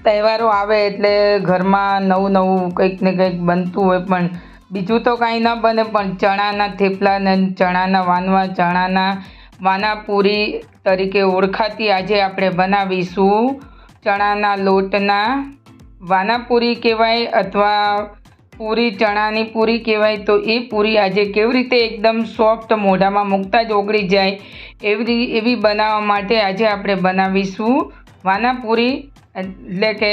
તહેવારો આવે એટલે ઘરમાં નવું નવું કંઈક ને કંઈક બનતું હોય, પણ બીજું તો કાંઈ ન બને, પણ ચણાના થેપલા ને ચણાના વાનવા, ચણાના વાનાપુરી તરીકે ઓળખાતી આજે આપણે બનાવીશું ચણાના લોટના વાનાપુરી કહેવાય અથવા પૂરી, ચણાની પૂરી કહેવાય. તો એ પૂરી આજે કેવી રીતે એકદમ સોફ્ટ મોઢામાં મૂકતા જ ઓગળી જાય એવી બનાવવા માટે આજે આપણે બનાવીશું વાનાપુરી એટલે કે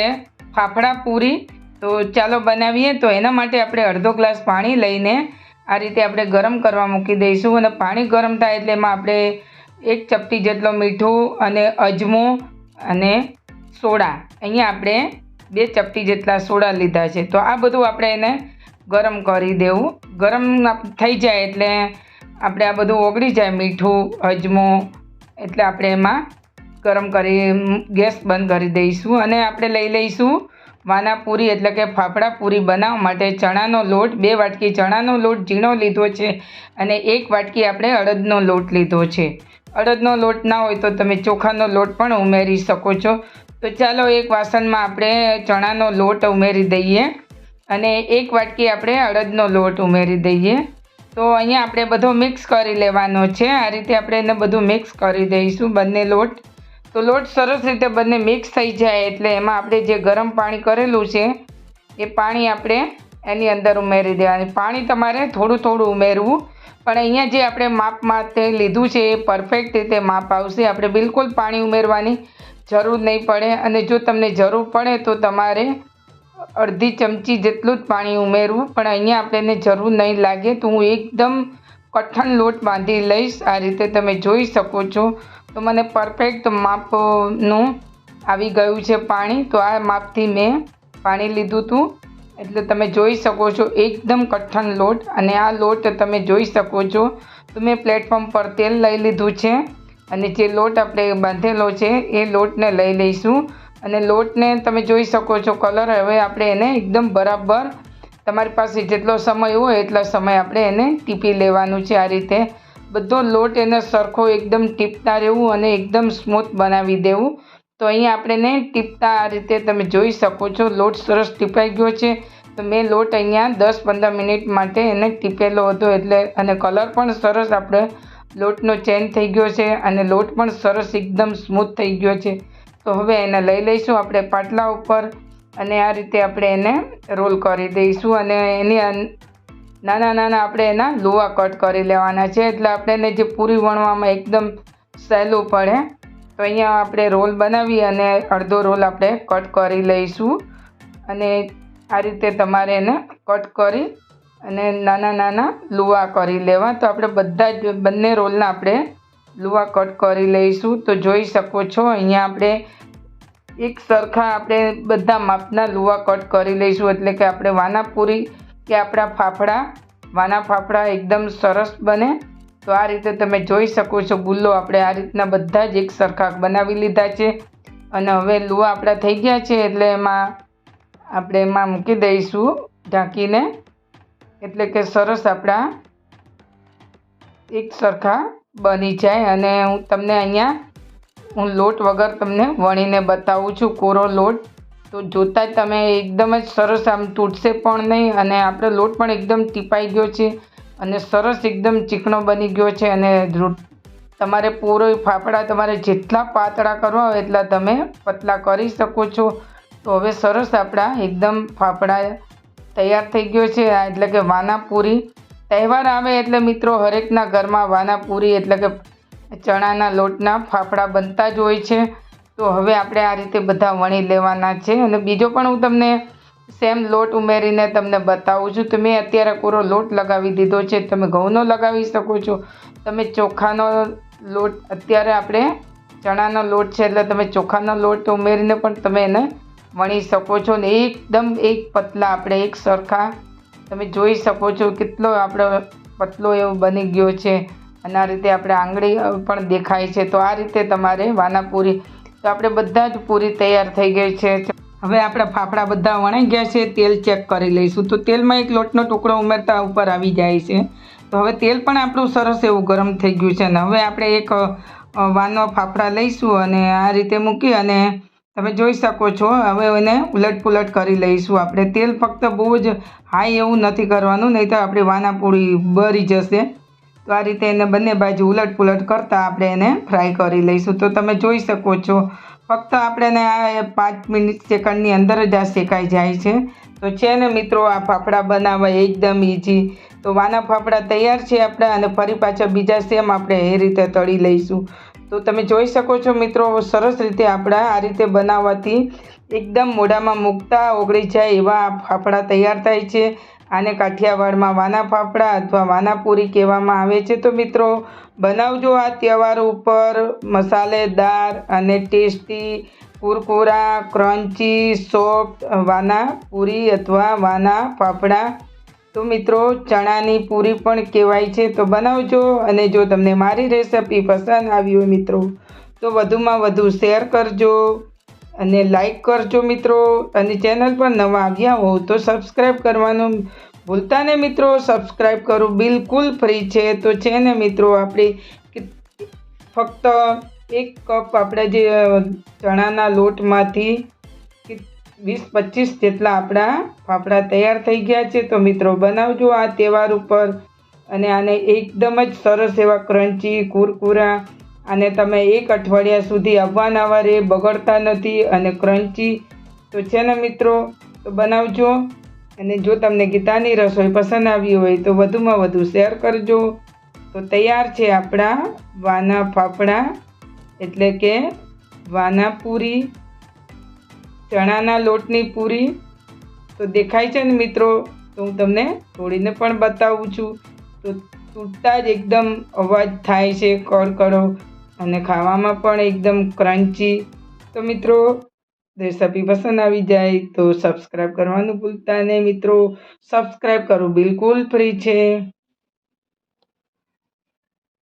ફાફડા પૂરી. તો ચાલો બનાવીએ. તો એના માટે આપણે અડધો ગ્લાસ પાણી લઈને આ રીતે આપણે ગરમ કરવા મૂકી દઈશું, અને પાણી ગરમ થાય એટલે એમાં આપણે 1 ચપટી જેટલો મીઠું અને અજમો અને સોડા, અહીંયા આપણે 2 ચપટી જેટલા સોડા લીધા છે. તો આ બધું આપણે એને ગરમ કરી દેવું. ગરમ થઈ જાય એટલે આપણે આ બધું ઓગળી જાય, મીઠું અજમો, એટલે આપણે એમાં ગરમ કરી ગેસ બંધ કરી દઈશું. અને આપણે લઈ લઈશું વાનાપુરી એટલે કે ફાફડા પૂરી બનાવવા માટે ચણાનો લોટ. 2 વાટકી ચણાનો લોટ ઝીણો લીધો છે અને 1 વાટકી આપણે અડદનો લોટ લીધો છે. અડદનો લોટ ના હોય તો તમે ચોખાનો લોટ પણ ઉમેરી શકો છો. તો ચાલો એક વાસણમાં આપણે ચણાનો લોટ ઉમેરી દઈએ અને 1 વાટકી આપણે અડદનો લોટ ઉમેરી દઈએ. તો અહીંયા આપણે બધો મિક્સ કરી લેવાનો છે. આ રીતે આપણે એને બધું મિક્સ કરી દઈશું બંને લોટ. તો લોટ સરસ રીતે બંને મિક્સ થઈ જાય એટલે એમાં આપણે જે ગરમ પાણી કરેલું છે એ પાણી આપણે એની અંદર ઉમેરી દેવાનું. પાણી તમારે થોડું થોડું ઉમેરવું, પણ અહીંયા જે આપણે માપ માટે લીધું છે એ પરફેક્ટ રીતે માપ આવશે. આપણે બિલકુલ પાણી ઉમેરવાની જરૂર નહીં પડે, અને જો તમને જરૂર પડે તો તમારે અડધી ચમચી જેટલું જ પાણી ઉમેરવું, પણ અહીંયા આપણે જરૂર નહીં લાગે. તો હું એકદમ કઠણ લોટ બાંધી લઈશ. આ રીતે તમે જોઈ શકો છો. તો મને પરફેક્ટ માપનું આવી ગયું છે પાણી. તો આ માપથી મેં પાણી લીધું હતું, એટલે તમે જોઈ શકો છો એકદમ કઠણ લોટ. અને આ લોટ તમે જોઈ શકો છો. તો મેં પ્લેટફોર્મ પર તેલ લઈ લીધું છે અને જે લોટ આપણે બાંધેલો છે એ લોટને લઈ લઈશું. અને લોટને તમે જોઈ શકો છો કલર. હવે આપણે એને એકદમ બરાબર, તમારી પાસે જેટલો સમય હોય એટલા સમય આપણે એને ટીપી લેવાનું છે. આ રીતે બધો લોટ એને સરખો એકદમ ટીપતા રહેવું અને એકદમ સ્મૂથ બનાવી દેવું. તો અહીંયા આપણે ટીપતા આ રીતે તમે જોઈ શકો છો લોટ સરસ ટીપાઈ ગયો છે. તો મેં લોટ અહીંયા 10-15 મિનિટ માટે એને ટીપેલો હતો, એટલે અને કલર પણ સરસ આપણે લોટનો ચેન્જ થઈ ગયો છે અને લોટ પણ સરસ એકદમ સ્મૂથ થઈ ગયો છે. તો હવે એને લઈ લઈશું આપણે પાટલા ઉપર અને આ રીતે આપણે એને રોલ કરી દઈશું. અને એની નાના નાના આપણે એના લુવા કટ કરી લેવાના છે, એટલે આપણે એને જે પૂરી વણવામાં એકદમ સહેલું પડે. તો અહીંયા આપણે રોલ બનાવી અને અડધો રોલ આપણે કટ કરી લઈશું. અને આ રીતે તમારે એને કટ કરી અને નાના નાના લુવા કરી લેવા. તો આપણે બધા જ બંને રોલના આપણે લુવા કટ કરી લઈશું. તો જોઈ શકો છો અહીંયા આપણે એક સરખા આપણે બધા માપના લુવા કટ કરી લઈશું, એટલે કે આપણે વાનાપુરી કે આપણા વાના ફાફડા એકદમ સરસ બને. તો આ રીતે તમે જોઈ શકો છો ગુલ્લો આપણે આ રીતના બધા જ એક સરખા બનાવી લીધા છે. અને હવે લુવા આપણા થઈ ગયા છે એટલે આપણે એમાં મૂકી દઈશું ઢાંકીને, એટલે કે સરસ આપણા એક સરખા બની જાય. અને હું તમને અહીંયા લોટ વગર તમને વણીને બતાવું છું, કોરો લોટ. તો જોતાં જ તમે એકદમ જ સરસ આમ તૂટશે પણ નહીં, અને આપણો લોટ પણ એકદમ ટીપાઈ ગયો છે અને સરસ એકદમ ચીકણો બની ગયો છે. અને તમારે પૂરો ફાફડા તમારે જેટલા પાતળા કરવા હોય એટલા તમે પતલા કરી શકો છો. તો હવે સરસ આપણા એકદમ ફાફડા તૈયાર થઈ ગયો છે, એટલે કે વાનાપુરી. તહેવાર આવે એટલે મિત્રો હરેકના ઘરમાં વાનાપુરી એટલે કે ચણાના લોટના ફાફડા બનતા જ હોય છે. તો હવે આપણે આ રીતે બધા વણી લેવાના છે. અને બીજો પણ હું તમને સેમ લોટ ઉમેરીને તમને બતાવું છું. તો મેં અત્યારે પૂરો લોટ લગાવી દીધો છે. તમે ઘઉંનો લગાવી શકો છો, તમે ચોખાનો લોટ, અત્યારે આપણે ચણાનો લોટ છે એટલે તમે ચોખાનો લોટ ઉમેરીને પણ તમે એને વણી શકો છો. ને એકદમ એક પતલા આપણે એક સરખા તમે જોઈ શકો છો કેટલો આપણો પતલો એવો બની ગયો છે. અને આ રીતે આપણે આંગળી પણ દેખાય છે. તો આ રીતે તમારે વાનાપુરી. તો આપણે બધા જ પૂરી તૈયાર થઈ ગઈ છે. હવે આપણા ફાફડા બધા વણાઈ ગયા છે. તેલ ચેક કરી લઈશું. તો તેલમાં એક લોટનો ટુકડો ઉમેરતા ઉપર આવી જાય છે. તો હવે તેલ પણ આપણું સરસ એવું ગરમ થઈ ગયું છે. અને હવે આપણે એક વાનો ફાફડા લઈશું અને આ રીતે મૂકી અને તમે જોઈ શકો છો. હવે એને ઉલટ પુલટ કરી લઈશું આપણે. તેલ ફક્ત બહુ જ હાઈ એવું નથી કરવાનું, નહીં તો આપણી વાનાપૂરી બળી જશે. તો આ રીતે એને બંને બાજુ ઉલટ પુલટ કરતાં આપણે એને ફ્રાય કરી લઈશું. તો તમે જોઈ શકો છો ફક્ત આપણે આ 5 સેકન્ડની અંદર જ આ શેકાઈ જાય છે. તો છે ને મિત્રો, આ ફાફડા બનાવવા એકદમ ઇઝી. તો વાના ફાફડા તૈયાર છે આપણા, અને ફરી પાછા બીજા સેમ આપણે એ રીતે તળી લઈશું. તો તમે જોઈ શકો છો મિત્રો, સરસ રીતે આપણા આ રીતે બનાવવાથી એકદમ મોઢામાં મૂકતા ઓગળી જાય એવા ફાફડા તૈયાર થાય છે. આને કાઠિયાવાડમાં વાના ફાફડા અથવા વાનાપૂરી કહેવામાં આવે છે. તો મિત્રો, બનાવજો આ તહેવાર ઉપર. મસાલેદાર અને ટેસ્ટી કુરકુરા ક્રન્ચી સોફ્ટ વાનાપૂરી અથવા વાના ફાફડા. તો મિત્રો, ચણાની પૂરી પણ કહેવાય છે. તો બનાવજો. અને જો તમને મારી રેસિપી પસંદ આવી હોય મિત્રો, તો વધુમાં વધુ શેર કરજો અને લાઈક કરજો મિત્રો. અને ચેનલ પર નવા આવ્યા હો તો સબસ્ક્રાઈબ કરવાનું ભૂલતા ને મિત્રો. સબસ્ક્રાઈબ કરવું બિલકુલ ફ્રી છે. તો છે ને મિત્રો, આપણે ફક્ત 1 કપ આપણે જે ચણાના લોટમાંથી 20-25 જેટલા આપણા ફાફડા તૈયાર થઈ ગયા છે. તો મિત્રો, બનાવજો આ તહેવાર ઉપર. અને આને એકદમ જ સરસ એવા ક્રન્ચી કુરકુરા, અને તમે 1 અઠવાડિયા સુધી અવારનવાર એ બગડતા નથી અને ક્રન્ચી. તો છે ને મિત્રો, તો બનાવજો. અને જો તમને ગીતાની રસોઈ પસંદ આવી હોય તો વધુમાં વધુ શેર કરજો. તો તૈયાર છે આપણા વાના ફાફડા, એટલે કે વાનાપૂરી, ચણાના લોટની પૂરી. તો દેખાય છે ને મિત્રો, તો હું તમને તોડીને પણ બતાવું છું. તો તૂટતા જ એકદમ અવાજ થાય છે કડકડો, અને ખાવામાં પણ એકદમ ક્રન્ચી. તો મિત્રો, રેસિપી પસંદ આવી જાય તો સબસ્ક્રાઈબ કરવાનું ભૂલતા નહીં મિત્રો. સબસ્ક્રાઈબ કરવું બિલકુલ ફ્રી છે.